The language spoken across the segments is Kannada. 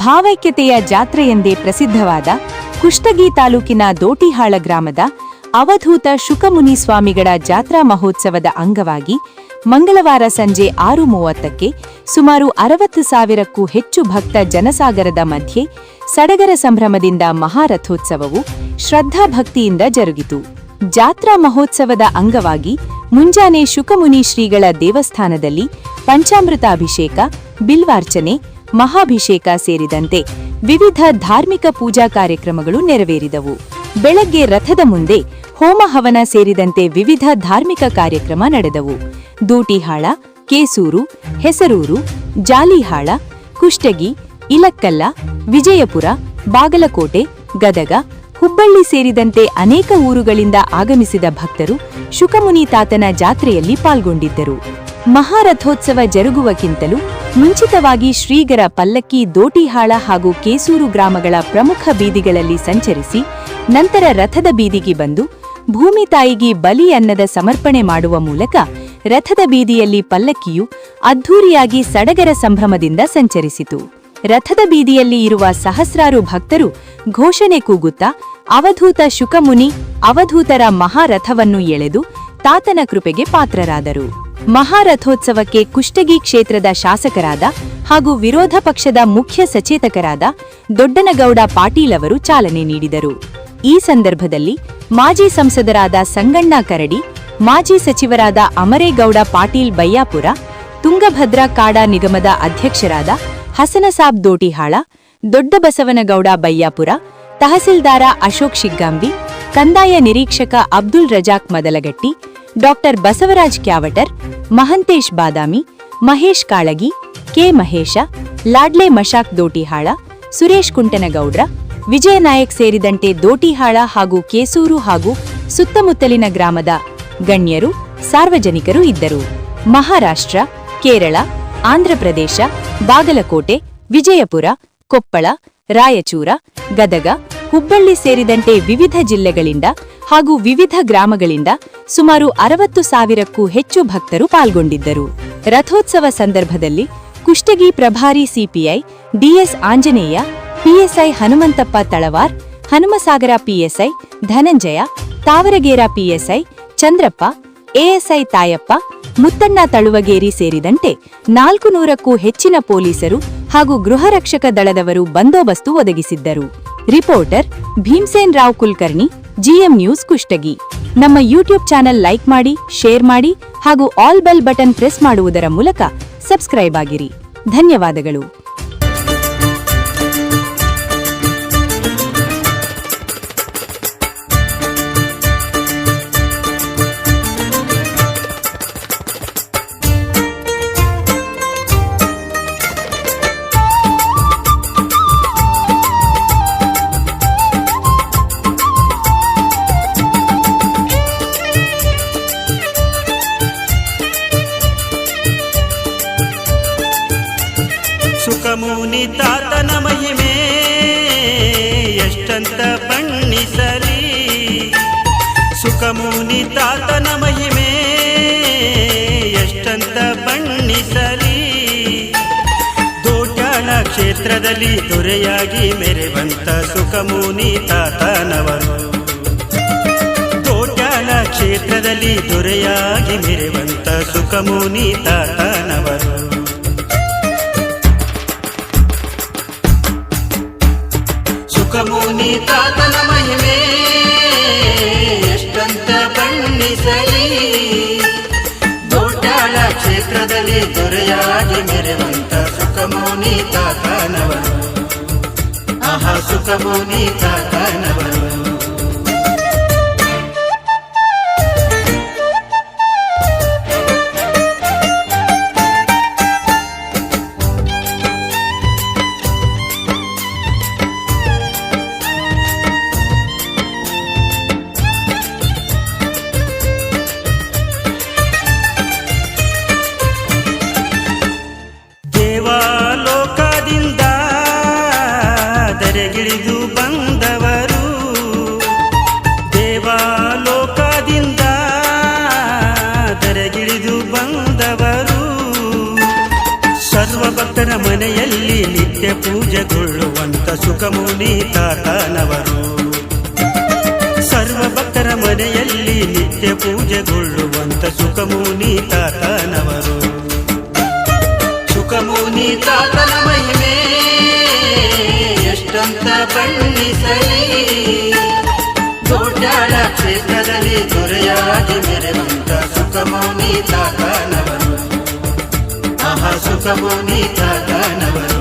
ಭಾವೈಕ್ಯತೆಯ ಜಾತ್ರೆಯೆಂದೇ ಪ್ರಸಿದ್ಧವಾದ ಕುಷ್ಟಗಿ ತಾಲೂಕಿನ ದೋಟಿಹಾಳ ಗ್ರಾಮದ ಅವಧೂತ ಶುಕಮುನಿ ಸ್ವಾಮಿಗಳ ಜಾತ್ರಾ ಮಹೋತ್ಸವದ ಅಂಗವಾಗಿ ಮಂಗಳವಾರ ಸಂಜೆ 6:30ಕ್ಕೆ ಸುಮಾರು 60,000ಕ್ಕೂ ಹೆಚ್ಚು ಭಕ್ತ ಜನಸಾಗರದ ಮಧ್ಯೆ ಸಡಗರ ಸಂಭ್ರಮದಿಂದ ಮಹಾರಥೋತ್ಸವವು ಶ್ರದ್ಧಾಭಕ್ತಿಯಿಂದ ಜರುಗಿತು. ಜಾತ್ರಾ ಮಹೋತ್ಸವದ ಅಂಗವಾಗಿ ಮುಂಜಾನೆ ಶುಕಮುನಿ ಶ್ರೀಗಳ ದೇವಸ್ಥಾನದಲ್ಲಿ ಪಂಚಾಮೃತಾಭಿಷೇಕ, ಬಿಲ್ವಾರ್ಚನೆ, ಮಹಾಭಿಷೇಕ ಸೇರಿದಂತೆ ವಿವಿಧ ಧಾರ್ಮಿಕ ಪೂಜಾ ಕಾರ್ಯಕ್ರಮಗಳು ನೆರವೇರಿದವು. ಬೆಳಗ್ಗೆ ರಥದ ಮುಂದೆ ಹೋಮ ಹವನ ಸೇರಿದಂತೆ ವಿವಿಧ ಧಾರ್ಮಿಕ ಕಾರ್ಯಕ್ರಮ ನಡೆದವು. ದೋಟಿಹಾಳ, ಕೇಸೂರು, ಹೆಸರೂರು, ಜಾಲಿಹಾಳ, ಕುಷ್ಟಗಿ, ಇಲಕ್ಕಲ್ಲ, ವಿಜಯಪುರ, ಬಾಗಲಕೋಟೆ, ಗದಗ, ಹುಬ್ಬಳ್ಳಿ ಸೇರಿದಂತೆ ಅನೇಕ ಊರುಗಳಿಂದ ಆಗಮಿಸಿದ ಭಕ್ತರು ಶುಕಮುನಿ ತಾತನ ಜಾತ್ರೆಯಲ್ಲಿ ಪಾಲ್ಗೊಂಡಿದ್ದರು. ಮಹಾರಥೋತ್ಸವ ಜರುಗುವಕ್ಕಿಂತಲೂ ಮುಂಚಿತವಾಗಿ ಶ್ರೀಗರ ಪಲ್ಲಕ್ಕಿ ದೋಟಿಹಾಳ ಹಾಗೂ ಕೇಸೂರು ಗ್ರಾಮಗಳ ಪ್ರಮುಖ ಬೀದಿಗಳಲ್ಲಿ ಸಂಚರಿಸಿ ನಂತರ ರಥದ ಬೀದಿಗೆ ಬಂದು ಭೂಮಿ ತಾಯಿಗೆ ಬಲಿ ಅನ್ನದ ಸಮರ್ಪಣೆ ಮಾಡುವ ಮೂಲಕ ರಥದ ಬೀದಿಯಲ್ಲಿ ಪಲ್ಲಕ್ಕಿಯು ಅದ್ಧೂರಿಯಾಗಿ ಸಡಗರ ಸಂಭ್ರಮದಿಂದ ಸಂಚರಿಸಿತು. ರಥದ ಬೀದಿಯಲ್ಲಿ ಇರುವ ಸಹಸ್ರಾರು ಭಕ್ತರು ಘೋಷಣೆ ಕೂಗುತ್ತಾ ಅವಧೂತ ಶುಕಮುನಿ ಅವಧೂತರ ಮಹಾರಥವನ್ನು ಎಳೆದು ತಾತನ ಕೃಪೆಗೆ ಪಾತ್ರರಾದರು. ಮಹಾರಥೋತ್ಸವಕ್ಕೆ ಕುಷ್ಟಗಿ ಕ್ಷೇತ್ರದ ಶಾಸಕರಾದ ಹಾಗೂ ವಿರೋಧ ಪಕ್ಷದ ಮುಖ್ಯ ಸಚೇತಕರಾದ ದೊಡ್ಡನಗೌಡ ಪಾಟೀಲ್ ಅವರು ಚಾಲನೆ ನೀಡಿದರು. ಈ ಸಂದರ್ಭದಲ್ಲಿ ಮಾಜಿ ಸಂಸದರಾದ ಸಂಗಣ್ಣ ಕರಡಿ, ಮಾಜಿ ಸಚಿವರಾದ ಅಮರೇಗೌಡ ಪಾಟೀಲ್ ಬಯ್ಯಾಪುರ, ತುಂಗಭದ್ರಾ ಕಾಡಾ ನಿಗಮದ ಅಧ್ಯಕ್ಷರಾದ ಹಸನಸಾಬ್ ದೋಟಿಹಾಳ, ದೊಡ್ಡಬಸವನಗೌಡ ಬಯ್ಯಾಪುರ, ತಹಸೀಲ್ದಾರ ಅಶೋಕ್ ಶಿಗ್ಗಾಂಬಿ, ಕಂದಾಯ ನಿರೀಕ್ಷಕ ಅಬ್ದುಲ್ ರಜಾಕ್ ಮದಲಗಟ್ಟಿ, ಡಾಕ್ಟರ್ ಬಸವರಾಜ್ ಕ್ಯಾವಟರ್, ಮಹಂತೇಶ್ ಬಾದಾಮಿ, ಮಹೇಶ್ ಕಾಳಗಿ, ಕೆ ಮಹೇಶ, ಲಾಡ್ಲೆ ಮಶಾಕ್ ದೋಟಿಹಾಳ, ಸುರೇಶ್ ಕುಂಟನಗೌಡ್ರ, ವಿಜಯನಾಯಕ್ ಸೇರಿದಂತೆ ದೋಟಿಹಾಳ ಹಾಗೂ ಕೇಸೂರು ಹಾಗೂ ಸುತ್ತಮುತ್ತಲಿನ ಗ್ರಾಮದ ಗಣ್ಯರು, ಸಾರ್ವಜನಿಕರು ಇದ್ದರು. ಮಹಾರಾಷ್ಟ್ರ, ಕೇರಳ, ಆಂಧ್ರಪ್ರದೇಶ, ಬಾಗಲಕೋಟೆ, ವಿಜಯಪುರ, ಕೊಪ್ಪಳ, ರಾಯಚೂರ, ಗದಗ, ಹುಬ್ಬಳ್ಳಿ ಸೇರಿದಂತೆ ವಿವಿಧ ಜಿಲ್ಲೆಗಳಿಂದ ಹಾಗೂ ವಿವಿಧ ಗ್ರಾಮಗಳಿಂದ ಸುಮಾರು 60,000ಕ್ಕೂ ಹೆಚ್ಚು ಭಕ್ತರು ಪಾಲ್ಗೊಂಡಿದ್ದರು. ರಥೋತ್ಸವ ಸಂದರ್ಭದಲ್ಲಿ ಕುಷ್ಟಗಿ ಪ್ರಭಾರಿ CPI DS Anjaneya, PSI Hanumanthappa Talwar, Hanumasagar PSI Dhananjaya, Tavaragera PSI Chandrappa, ASI Tayappa, Muttanna Taluvageri ಸೇರಿದಂತೆ 400ಕ್ಕೂ ಹೆಚ್ಚಿನ ಪೊಲೀಸರು ಹಾಗೂ ಗೃಹರಕ್ಷಕ ದಳದವರು ಬಂದೋಬಸ್ತು ಒದಗಿಸಿದ್ದರು. Reporter Bhimsen Rao Kulkarni, GM news Kushtagi. ನಮ್ಮ ಯೂಟ್ಯೂಬ್ ಚಾನೆಲ್ ಲೈಕ್ ಮಾಡಿ, ಶೇರ್ ಮಾಡಿ ಹಾಗೂ ಆಲ್ ಬೆಲ್ ಬಟನ್ ಪ್ರೆಸ್ ಮಾಡುವುದರ ಮೂಲಕ ಸಬ್ಸ್ಕ್ರೈಬ್ ಆಗಿರಿ. ಧನ್ಯವಾದಗಳು. ಶುಕಮುನಿ ತಾತನ ಮಹಿಮೆ ಎಷ್ಟಂತ ಬಣ್ಣಿಸಲಿ, ಶುಕಮುನಿ ತಾತನ ಮಹಿಮೆ ಎಷ್ಟಂತ ಬಣ್ಣಿಸಲಿ. ದೋಟ್ಯಾಳ ಕ್ಷೇತ್ರದಲ್ಲಿ ದೊರೆಯಾಗಿ ಮೆರೆವಂತ ಶುಕಮುನಿ ತಾತನವರು, ದೋಟ್ಯಾಳ ಕ್ಷೇತ್ರದಲ್ಲಿ ದೊರೆಯಾಗಿ ಮೆರೆವಂತ ಶುಕಮುನಿ ತಾತನವರು. ಶುಕಮುನಿ ತಾತನ ಮಹಿಮೆ ಎಷ್ಟಂತ ಬಣ್ಣಿಸಲಿ, ದೋಟ್ಯಾಳ ಕ್ಷೇತ್ರದಲ್ಲಿ ದೊರೆಯಾಗಿ ಮೆರೆವಂತ ಶುಕಮುನಿ ತಾತನವರು. ಆಹಾ ಶುಕಮುನಿ ತಾತನವರು. ದೇವಾಲೋಕದಿಂದ ದರೆಗಿಳಿದು ಬಂದವರು, ಭಕ್ತರ ಮನೆಯಲ್ಲಿ ನಿತ್ಯ ಪೂಜೆಗೊಳ್ಳುವಂತ ಸುಖಮುನಿ ತಾತನವರು. ಸರ್ವ ಭಕ್ತರ ಮನೆಯಲ್ಲಿ ನಿತ್ಯ ಪೂಜೆಗೊಳ್ಳುವಂತ ಸುಖಮುನಿ ತಾತನವರು. ಸುಖಮುನಿ ತಾತನ ಮಹಿಮೆ ಎಷ್ಟಂತ ಬಣ್ಣಿಸಲಿ, ದೊಡ್ಡಾಳ ಕ್ಷೇತ್ರದಲ್ಲಿ ದೊರೆಯಾಗಿ ಮೆರೆವಂತ ಸುಖಮುನಿ ತಾತನವರು. ಆಹಾ ಸುಖಮುನಿ ತಾತನವರು.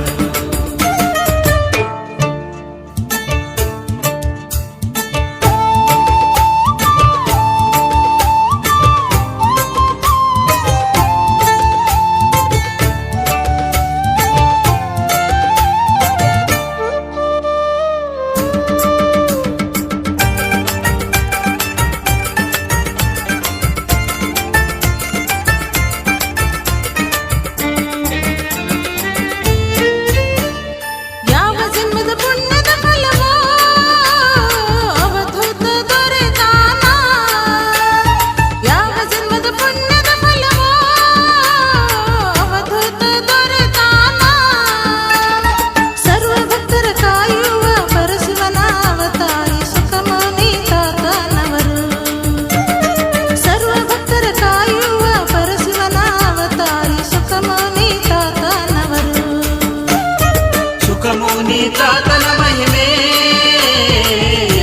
ತಾತನ ಮಹಿಮೆ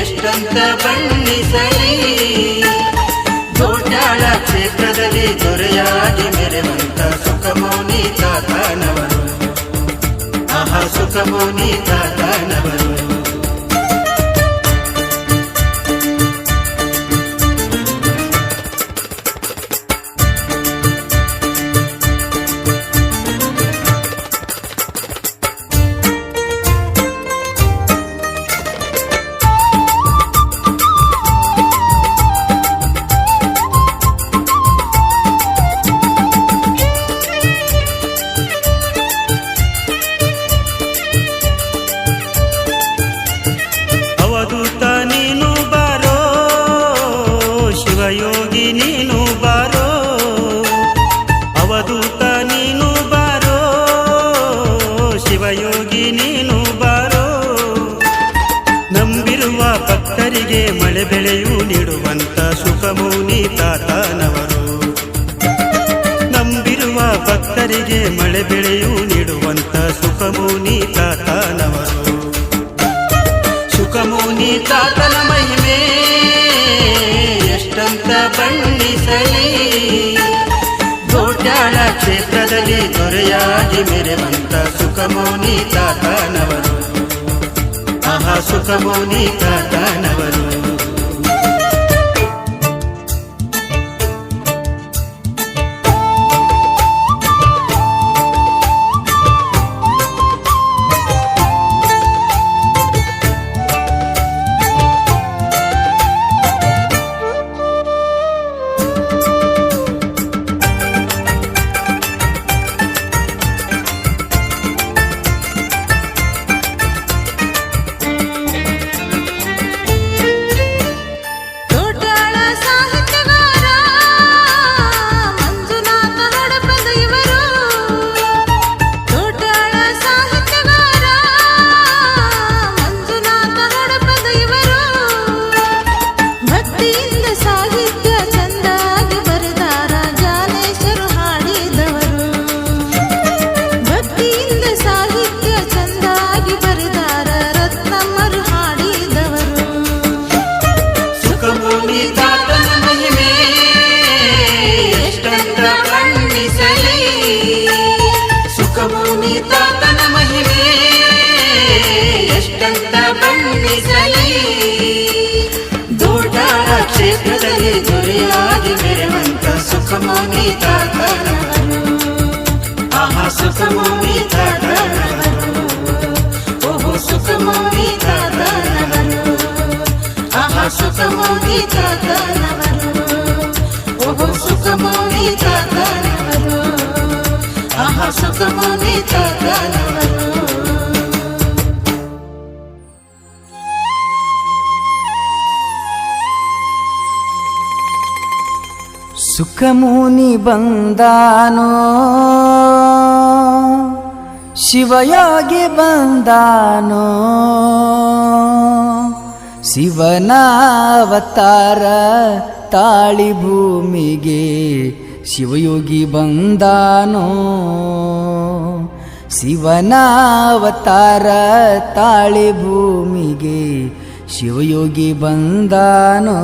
ಎಷ್ಟಂತ ಬಣ್ಣಿಸಲಿ, ದೊಡ್ಡಾಳ ಕ್ಷೇತ್ರದಲ್ಲಿ ದೊರೆಯಾಗಿ ಮೆರೆವಂತ ಸುಖಮುನಿ ತಾತನವರು. ಆಹಾ ಸುಖಮುನಿ ತಾತನವರು. ಅವಧೂತ ನೀನು ಬಾರೋ, ಶಿವಯೋಗಿ ನೀನು ಬಾರೋ. ಅವಧೂತ ನೀನು ಬಾರೋ, ಶಿವಯೋಗಿ ನೀನು ಬಾರೋ. ನಂಬಿರುವ ಭಕ್ತರಿಗೆ ಮಳೆ ಬೆಳೆಯೂ ನೀಡುವಂತ ಸುಖಮುನಿ ತಾತನವರು. ನಂಬಿರುವ ಭಕ್ತರಿಗೆ ಮಳೆ ಬೆಳೆಯೂ ನೀಡುವಂತ ಸುಖಮುನಿ ತಾತನವರು. ಸುಖಮುನಿ ತಾತನ ಮಹಿಮೆ ಎಷ್ಟಂತ ಬಣ್ಣಿಸಲಿ, ದೊಡ್ಡಾಳ ಕ್ಷೇತ್ರದಲ್ಲಿ ದೊರೆಯಾಗಿ ಮೆರೆವಂತ ಸುಖಮುನಿ ತಾತನವರು. ಆಹಾ ಸುಖಮುನಿ ತಾತನವರು. ಸುಖಮುನಿ ತಾತನ ಮಹಿಮೆ ಎಷ್ಟಂತ ಬಣ್ಣಿಸಲಿ, ದೊಡ್ಡಾಳ ಕ್ಷೇತ್ರದಲ್ಲಿ ದೊರೆಯಾಗಿ ಮೆರೆವಂತ ಸುಖಮುನಿ ತಾತನವರು. ಆಹಾ ಸುಖಮುನಿ ತಾತನವರು. ಓಹೋ ಸುಖಮುನಿ ತಾತನವರು. ಆಹಾ ಸುಖಮುನಿ ತಾತನವರು. ಓಹೋ ಸುಖಮುನಿ ತಾತನವರು. ಆಹಾ ಸುಖಮುನಿ ತಾತನವರು. ಸುಖಮುನಿ ಬಂದಾನೋ ಶಿವಯೋಗಿ ಬಂದಾನೋ ಶಿವನ ಅವತಾರ ತಾಳಿ ಭೂಮಿಗೆ ಶಿವಯೋಗಿ ಬಂದಾನೋ ಶಿವನ ಅವತಾರ ತಾಳಿ ಭೂಮಿಗೆ ಶಿವಯೋಗಿ ಬಂದಾನೋ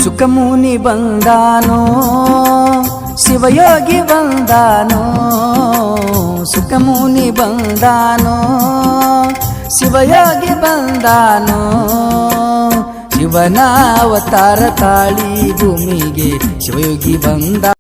ಸುಖಮುನಿ ಬಂದಾನೋ ಶಿವಯೋಗಿ ಬಂದಾನೋ ಸುಖಮುನಿ ಬಂದಾನೋ ಶಿವಯೋಗಿ ಬಂದಾನೋ ಶಿವನ ಅವತಾರ ತಾಳಿ ಭೂಮಿಗೆ ಶಿವಯೋಗಿ ಬಂದ